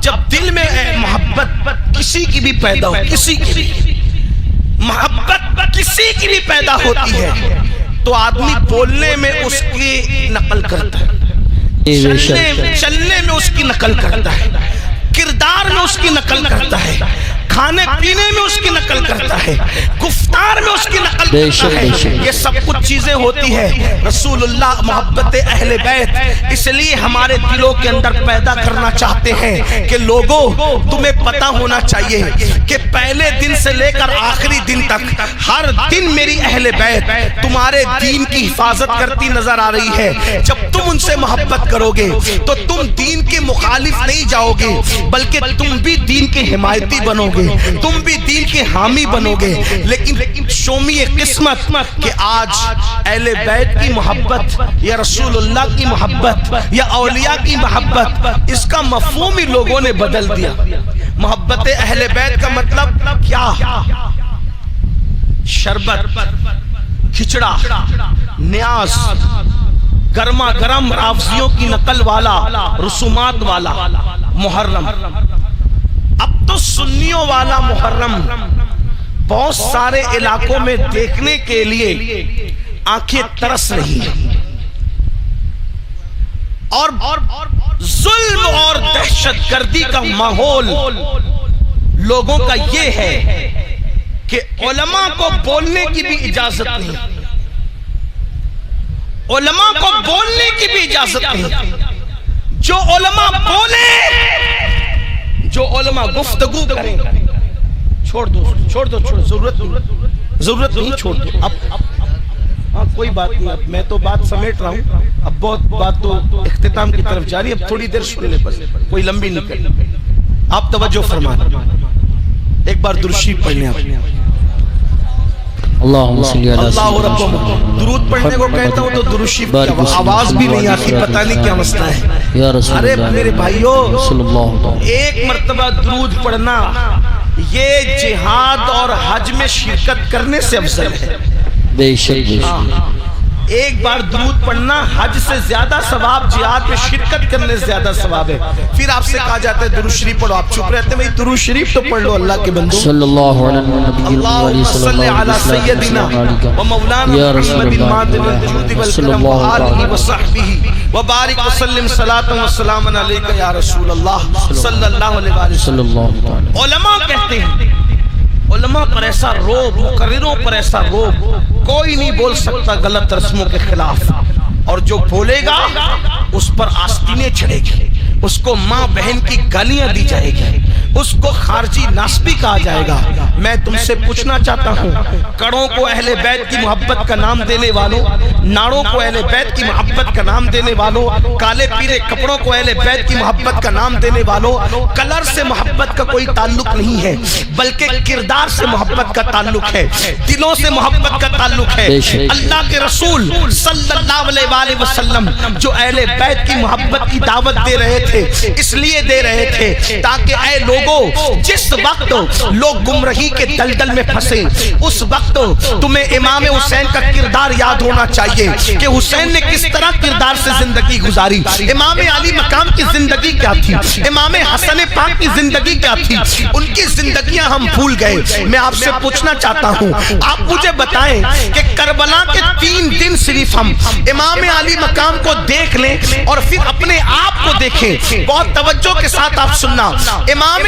اب جب دل میں محبت کسی کی بھی پیدا ہو، کسی کی بھی محبت کسی کی بھی پیدا ہوتی ہے تو آدمی بولنے میں اس کی نقل کرتا ہے، چلنے میں اس کی نقل کرتا ہے، کردار میں اس کی نقل کرتا ہے، کھانے پینے میں اس کی نقل کرتا ہے، گفتار میں اس کی نقل کرتا ہے۔ یہ سب کچھ چیزیں ہوتی ہے رسول اللہ محبت اہل بیت اس لیے ہمارے دلوں کے اندر پیدا کرنا چاہتے ہیں کہ لوگوں تمہیں پتہ ہونا چاہیے کہ پہلے دن سے لے کر آخری دن تک ہر دن میری اہل بیت تمہارے دین کی حفاظت کرتی نظر آ رہی ہے۔ جب تم ان سے محبت کرو گے تو تم دین کے مخالف نہیں جاؤ گے بلکہ تم بھی دین کے حمایتی بنو گے، تم بھی دین کے حامی بنو گے۔ لیکن شومی قسمت کہ آج اہل بیت کی محبت یا رسول اللہ کی محبت یا اولیاء کی محبت اس کا مفہوم ہی لوگوں نے بدل دیا۔ محبت اہل بیت کا مطلب کیا؟ شربت، کھچڑا، نیاز، گرما گرم راوزیوں کی نقل والا، رسومات والا محرم۔ اب تو سنیوں والا محرم بہت سارے علاقوں میں دیکھنے کے لیے آنکھیں ترس رہی ہیں، اور ظلم اور دہشت گردی کا ماحول لوگوں کا یہ ہے کہ علماء کو بولنے کی بھی اجازت نہیں، علماء کو بولنے کی بھی اجازت نہیں۔ جو علماء بولے، جو علماء گفتگو کریں، چھوڑ دو ضرورت نہیں، چھوڑ دو۔ اب کوئی بات نہیں، اب میں تو بات سمیٹ رہا ہوں، اب بہت بات تو اختتام کی طرف جاری، اب تھوڑی دیر سن لے، بس کوئی لمبی نہیں کرنی۔ آپ توجہ فرمائیں، ایک بار درود شریف پڑھ لیں۔ آپ اللہم صلی علی اللہ درود پڑھنے کو کہتا ہوں تو درود شریف کی آواز بھی نہیں آتی، پتہ نہیں کیا مسئلہ ہے۔ ارے میرے بھائیو، ایک مرتبہ درود پڑھنا یہ جہاد اور حج میں شرکت کرنے سے افضل ہے۔ بے شک ایک بار درود پڑھنا حج سے زیادہ ثواب، جہاد میں شرکت کرنے سے زیادہ ثواب ہے۔ پھر آپ سے کہا جاتا ہے درود شریف پڑھو، آپ چپ رہتے ہیں، بھئی درود شریف تو پڑھ لو اللہ کے بندو۔ صلی اللہ علیہ اللہم صلی علی سیدنا و مولانا محمد المعدن الجود والکرم و آلہ و صحبہ وبارک وسلم صلاة و سلام علیکہ یا رسول اللہ صلی اللہ علیہ وسلم۔ علماء کہتے ہیں، علماء پر ایسا روب، مقرروں پر ایسا روب، کوئی نہیں بول سکتا غلط رسموں کے خلاف، اور جو بولے گا اس پر آستینیں چڑھے گی، اس کو ماں بہن کی گالیاں دی جائے گی، اس کو خارجی ناسبی کہا جائے گا۔ میں تم سے پوچھنا چاہتا ہوں، کڑوں کو اہل بیت کی محبت کا نام دینے والوں، ناڑوں کو اہل بیت کی محبت کا نام دینے والوں، کالے پیلے کپڑوں کو اہل بیت کی محبت کا نام دینے والوں، کلر سے محبت کا کوئی تعلق نہیں ہے بلکہ کردار سے محبت کا تعلق ہے، دلوں سے محبت کا تعلق ہے۔ اللہ کے رسول صلی اللہ علیہ وسلم جو اہل بیت کی محبت کی دعوت دے رہے تھے، اس لیے دے رہے تھے تاکہ اے لوگوں، جس وقت لوگ گمراہی کے دلدل میں پھنسے اس وقت تمہیں امام حسین کا کردار یاد ہونا چاہیے کہ حسین نے کس طرح کردار سے زندگی گزاری، امام علی مقام کی زندگی کیا تھی، امام حسن پاک کی زندگی کیا تھی، ان کی زندگیاں ہم بھول گئے۔ میں آپ سے پوچھنا چاہتا ہوں، آپ مجھے بتائیں کہ کربلا کے 3 دن صرف ہم امام علی مقام کو دیکھ لیں اور پھر اپنے آپ کو دیکھیں، بہت توجہ کے ساتھ آپ سننا۔ امام